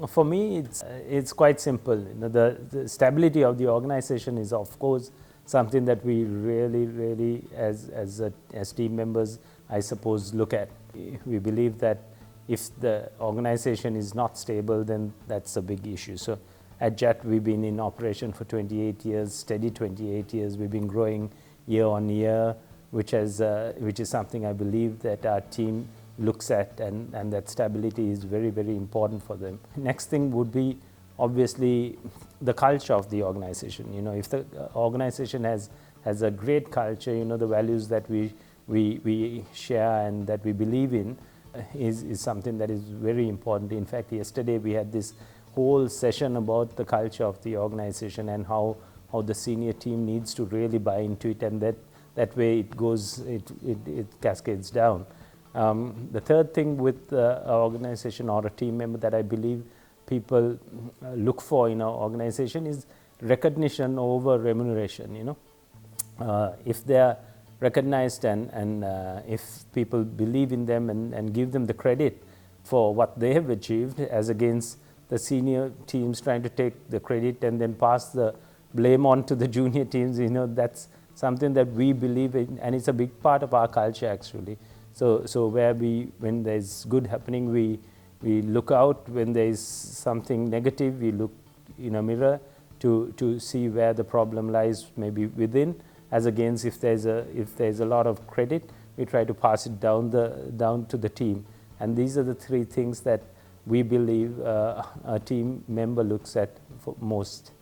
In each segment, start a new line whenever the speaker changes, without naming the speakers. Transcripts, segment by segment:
for me, it's quite simple. The stability of the organization is, of course, something that we really, as team members, I suppose, look at. We believe that if the organization is not stable, then that's a big issue. So at JET, we've been in operation for 28 years, steady 28 years. We've been growing year on year, which is something I believe that our team looks at, and that stability is very important for them. Next thing would be obviously the culture of the organization. If the organization has a great culture, the values that we share and that we believe in is something that is very important. In fact, yesterday we had this whole session about the culture of the organization and how the senior team needs to really buy into it, and that way it cascades down. The third thing with an organization or a team member that I believe people look for in our organization is recognition over remuneration. If they are recognized and if people believe in them and give them the credit for what they have achieved, as against the senior teams trying to take the credit and then pass the blame on to the junior teams, that's something that we believe in, and it's a big part of our culture actually. So when there's good happening, we look out. When there's something negative, we look in a mirror to see where the problem lies, maybe within, as against if there's a lot of credit, we try to pass it down to the team. And these are the three things that we believe a team member looks at for most.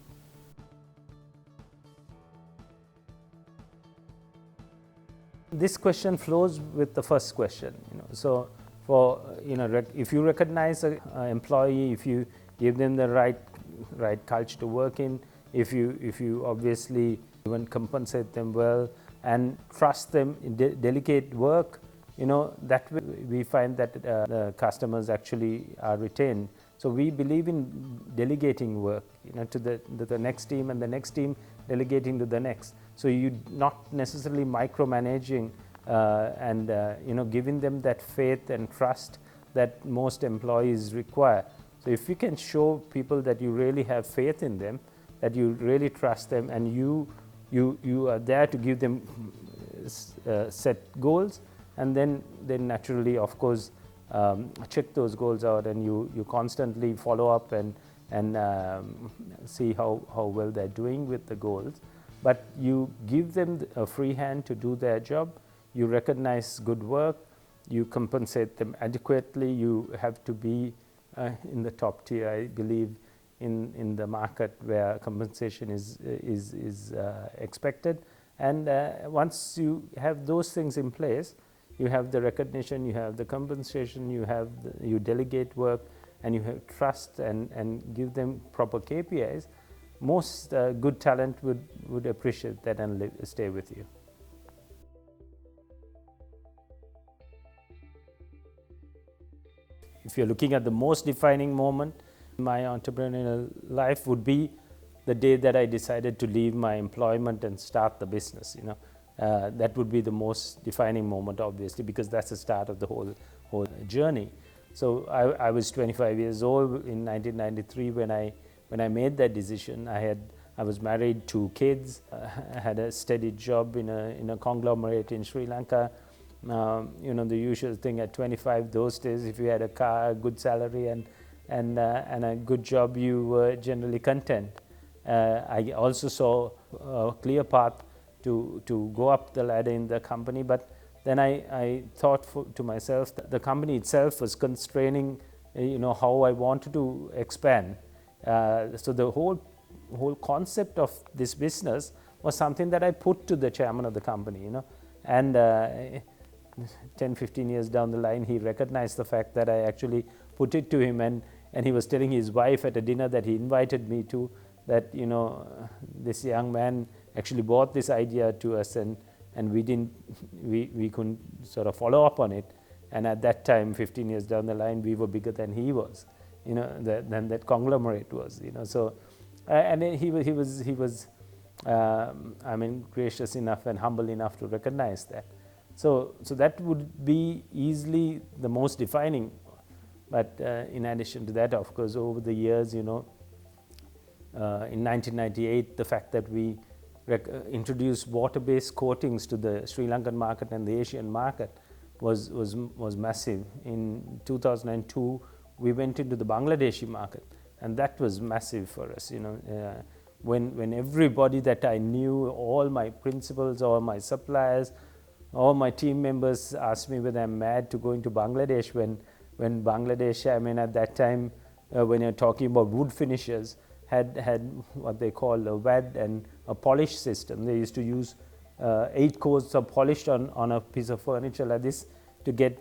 This question flows with the first question. So for if you recognize an employee, if you give them the right culture to work in, if you obviously even compensate them well and trust them, delegate work, that way we find that the customers actually are retained. So we believe in delegating work, to the next team, and the next team delegating to the next. So you're not necessarily micromanaging and giving them that faith and trust that most employees require. So if you can show people that you really have faith in them, that you really trust them, and you are there to give them set goals, and then naturally, of course, check those goals out, and you constantly follow up and see how well they're doing with the goals. But you give them a free hand to do their job, you recognize good work, you compensate them adequately. You have to be in the top tier, I believe, in the market where compensation is expected. And once you have those things in place, you have the recognition, you have the compensation, you delegate work, and you have trust and give them proper KPIs. Most good talent would appreciate that and stay with you. If you're looking at the most defining moment in my entrepreneurial life, would be the day that I decided to leave my employment and start the business. That would be the most defining moment, obviously, because that's the start of the whole journey. So I was 25 years old in 1993 when I made that decision. I was married, 2 kids. I had a steady job in a conglomerate in Sri Lanka. The usual thing at 25 those days, if you had a car, a good salary, and a good job, you were generally content. I also saw a clear path to go up the ladder in the company, but then I thought to myself that the company itself was constraining, how I wanted to expand. So the whole concept of this business was something that I put to the chairman of the company, and 10-15 years down the line, he recognized the fact that I actually put it to him, and he was telling his wife at a dinner that he invited me to, that this young man actually brought this idea to us, and we couldn't sort of follow up on it. And at that time, 15 years down the line, we were bigger than he was, than that conglomerate was, So, and he was gracious enough and humble enough to recognize that. So that would be easily the most defining But in addition to that, of course, over the years, in 1998, the fact that we introduced water-based coatings to the Sri Lankan market and the Asian market was massive. In 2002, we went into the Bangladeshi market, and that was massive for us. When everybody that I knew, all my principals, all my suppliers, all my team members asked me whether I'm mad to go into Bangladesh when Bangladesh, I mean, at that time, when you're talking about wood finishers, had what they call a wad and a polish system. They used to use 8 coats of polish on a piece of furniture like this to get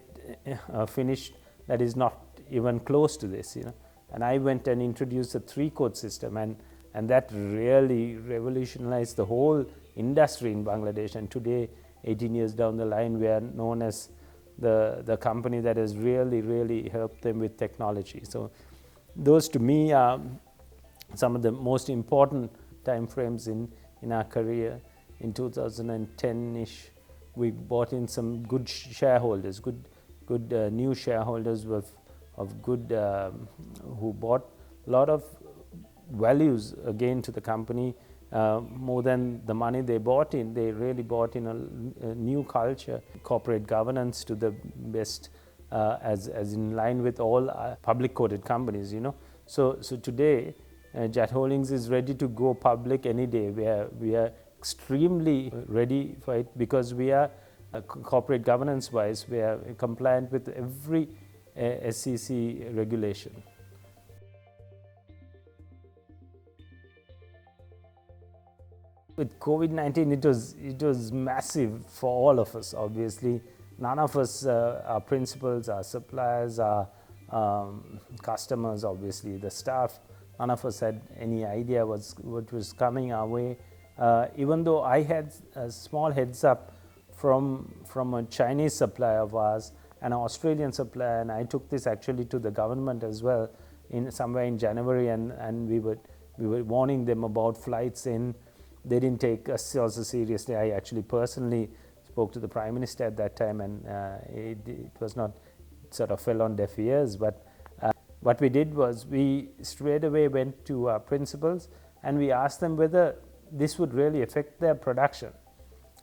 a finish that is not even close to this. And I went and introduced a 3-coat system, and that really revolutionized the whole industry in Bangladesh. And today, 18 years down the line, we are known as the company that has really helped them with technology. So those to me are some of the most important time frames in our career. In 2010-ish, we brought in some good shareholders, good new shareholders of good who brought a lot of values again to the company. More than the money they brought in, they really brought in a new culture, corporate governance to the best, as in line with all public quoted companies. So today, Jet Holdings is ready to go public any day. We are extremely ready for it because we are corporate governance wise, we are compliant with every SEC regulation. With COVID-19, it was massive for all of us. Obviously, none of us, our principals, our suppliers, our customers, obviously the staff, none of us had any idea what was coming our way. Even though I had a small heads up from a Chinese supplier of ours and an Australian supplier, and I took this actually to the government as well somewhere in January, and we were warning them about flights in. They didn't take us also seriously. I actually personally spoke to the Prime Minister at that time, and it was not, sort of fell on deaf ears. But what we did was we straight away went to our principals and we asked them whether this would really affect their production,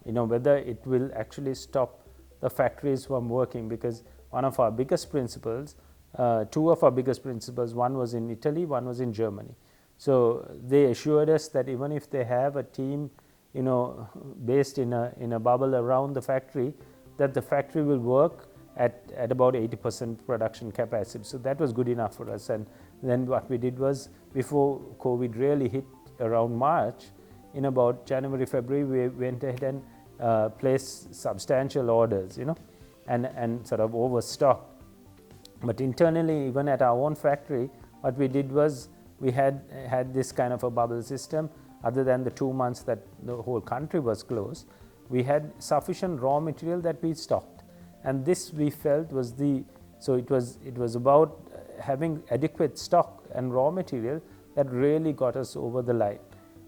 whether it will actually stop the factories from working, because one of our biggest principals, 2 of our biggest principals, one was in Italy, one was in Germany. So they assured us that even if they have a team, based in a bubble around the factory, that the factory will work at about 80% production capacity. So that was good enough for us. And then what we did was, before COVID really hit around March, in about January, February, we went ahead and placed substantial orders, and sort of overstocked. But internally, even at our own factory, what we did was, we had this kind of a bubble system. Other than the 2 months that the whole country was closed, we had sufficient raw material that we stocked, and this we felt was so it was about having adequate stock and raw material that really got us over the line.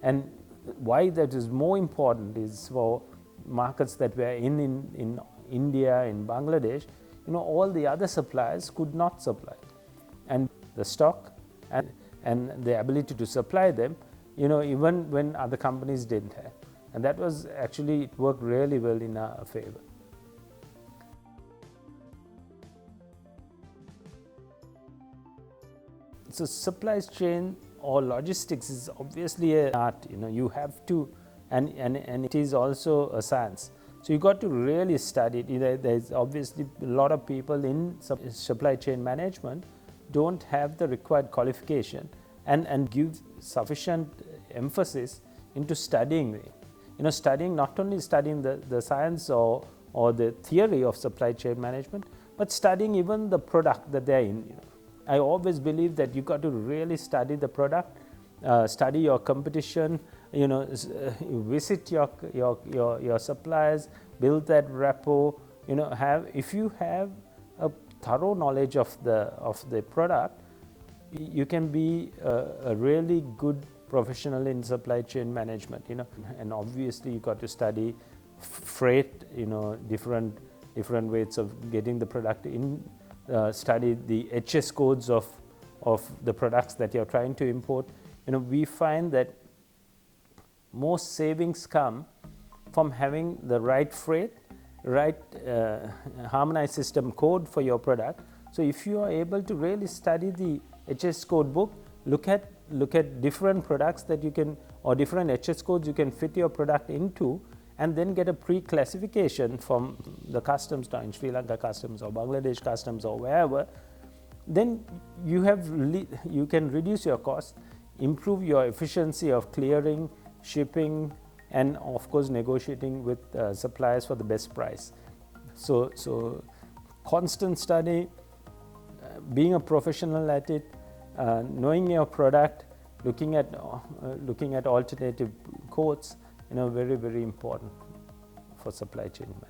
And why that is more important is for markets that we are in India, in Bangladesh, all the other suppliers could not supply, and the stock and the ability to supply them, even when other companies didn't have. And that was actually, it worked really well in our favor. So supply chain or logistics is obviously an art. You have to, and it is also a science. So you got to really study it. There's obviously a lot of people in supply chain management don't have the required qualification and give sufficient emphasis into studying it. Studying, not only studying the science or the theory of supply chain management, but studying even the product that they're in. I always believe that you got to really study the product, study your competition, visit your suppliers, build that rapport. If you have a thorough knowledge of the product, you can be a really good professional in supply chain management. And obviously you got to study freight, different ways of getting the product in study the HS codes of the products that you're trying to import. We find that most savings come from having the right freight, right harmonized system code for your product. So if you are able to really study the HS code book, look at different products that you can, or different HS codes you can fit your product into, and then get a pre-classification from the customs down in Sri Lanka customs or Bangladesh customs or wherever, then you can reduce your cost, improve your efficiency of clearing, shipping, and of course negotiating with suppliers for the best price. So constant study, being a professional at it, knowing your product, looking at alternative quotes, very, very important for supply chain management.